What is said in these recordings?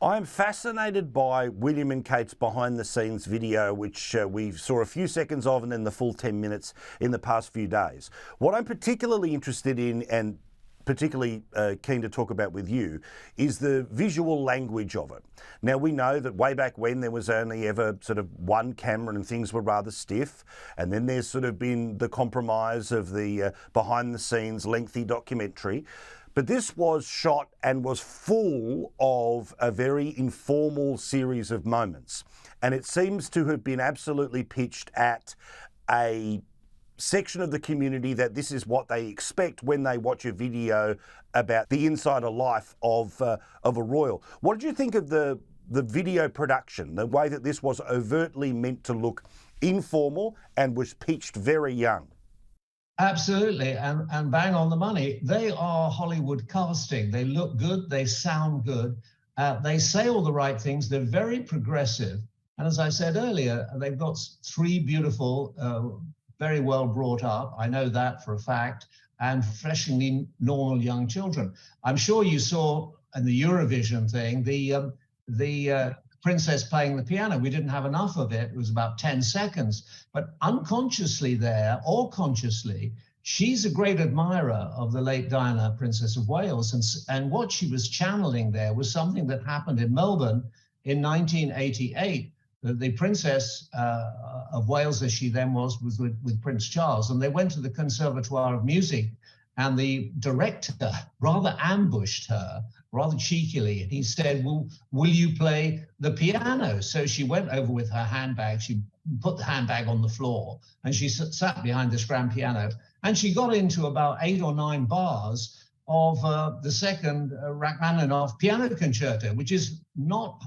I'm fascinated by William and Kate's behind-the-scenes video, which we saw a few seconds of and then the full 10 minutes in the past few days. What I'm particularly interested in and particularly keen to talk about with you is the visual language of it. Now, we know that way back when there was only ever sort of one camera and things were rather stiff, and then there's sort of been the compromise of the behind-the-scenes lengthy documentary. But this was shot and was full of a very informal series of moments. And it seems to have been absolutely pitched at a section of the community that this is what they expect when they watch a video about the insider life of a royal. What did you think of the video production, the way that this was overtly meant to look informal and was pitched very young? Absolutely, and bang on the money. They are Hollywood casting. They look good, they sound good, they say all the right things, they're very progressive. And as I said earlier, they've got three beautiful, very well brought up, I know that for a fact, and refreshingly normal young children. I'm sure you saw in the Eurovision thing, the princess playing the piano. We didn't have enough of it. It was about 10 seconds. But unconsciously there, or consciously, she's a great admirer of the late Diana, Princess of Wales. And what she was channeling there was something that happened in Melbourne in 1988. The Princess of Wales, as she then was with Prince Charles. And they went to the Conservatoire of Music, and the director rather ambushed her, rather cheekily, and he said, will you play the piano? So she went over with her handbag, she put the handbag on the floor, and she sat behind this grand piano, and she got into about 8 or 9 bars of the second Rachmaninoff piano concerto, which is not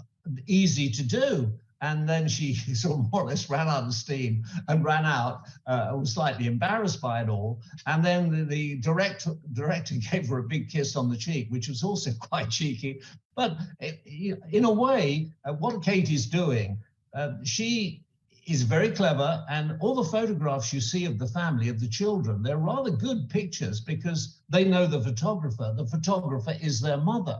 easy to do. And then she sort of more or less ran out of steam and ran out, was slightly embarrassed by it all. And then the director gave her a big kiss on the cheek, which was also quite cheeky. But in a way, what Kate is doing, she is very clever. And all the photographs you see of the family, of the children, they're rather good pictures because they know the photographer. The photographer is their mother.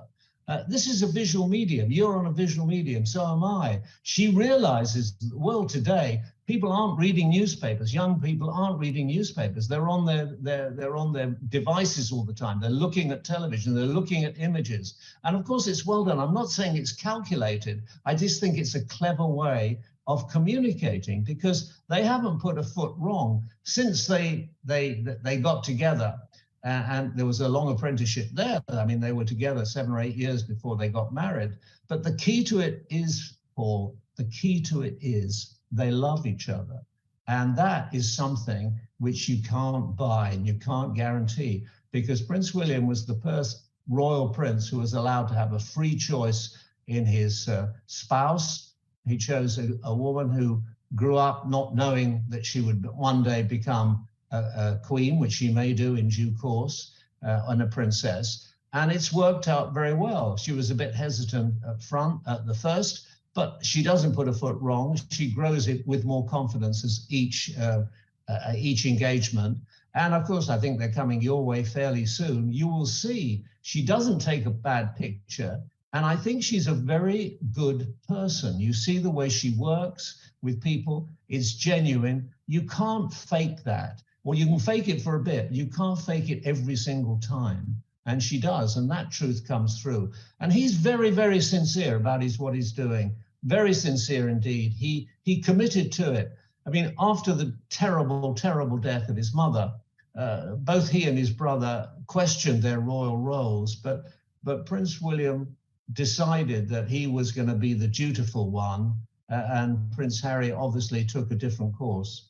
This is a visual medium. You're on a visual medium, so am I. She realizes the world today, people aren't reading newspapers. Young people aren't reading newspapers. They're on their devices all the time. They're looking at television. They're looking at images. And of course, it's well done. I'm not saying it's calculated. I just think it's a clever way of communicating because they haven't put a foot wrong since they got together. And there was a long apprenticeship there. I mean, they were together 7 or 8 years before they got married. But the key to it is, Paul, they love each other. And that is something which you can't buy and you can't guarantee, because Prince William was the first royal prince who was allowed to have a free choice in his spouse. He chose a woman who grew up not knowing that she would one day become a queen, which she may do in due course, and a princess. And it's worked out very well. She was a bit hesitant at front at the first, but she doesn't put a foot wrong. She grows it with more confidence as each engagement. And of course, I think they're coming your way fairly soon. You will see she doesn't take a bad picture. And I think she's a very good person. You see the way she works with people. It's genuine. You can't fake that. Well, you can fake it for a bit. You can't fake it every single time. And she does. And that truth comes through. And he's very, very sincere about what he's doing. Very sincere indeed. He committed to it. I mean, after the terrible, terrible death of his mother, both he and his brother questioned their royal roles. But Prince William decided that he was going to be the dutiful one. And Prince Harry obviously took a different course.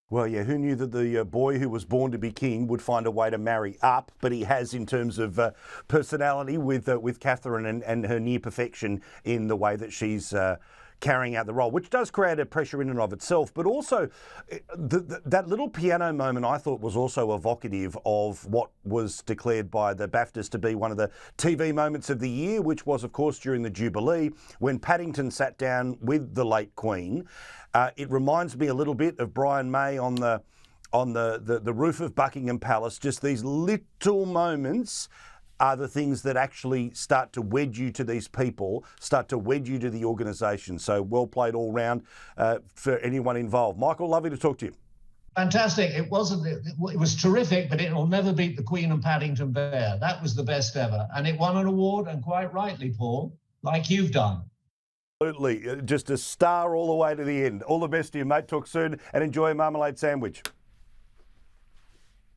Well, yeah, who knew that the boy who was born to be king would find a way to marry up, but he has in terms of personality with Catherine and her near perfection in the way that she's carrying out the role, which does create a pressure in and of itself. But also, that little piano moment I thought was also evocative of what was declared by the BAFTAs to be one of the TV moments of the year, which was, of course, during the Jubilee, when Paddington sat down with the late Queen. It reminds me a little bit of Brian May on the roof of Buckingham Palace, just these little moments are the things that actually start to wed you to these people, start to wed you to the organisation. So well played all round for anyone involved. Michael, lovely to talk to you. Fantastic. It was terrific, but it will never beat the Queen and Paddington Bear. That was the best ever. And it won an award, and quite rightly, Paul, like you've done. Absolutely. Just a star all the way to the end. All the best to you, mate. Talk soon and enjoy a marmalade sandwich.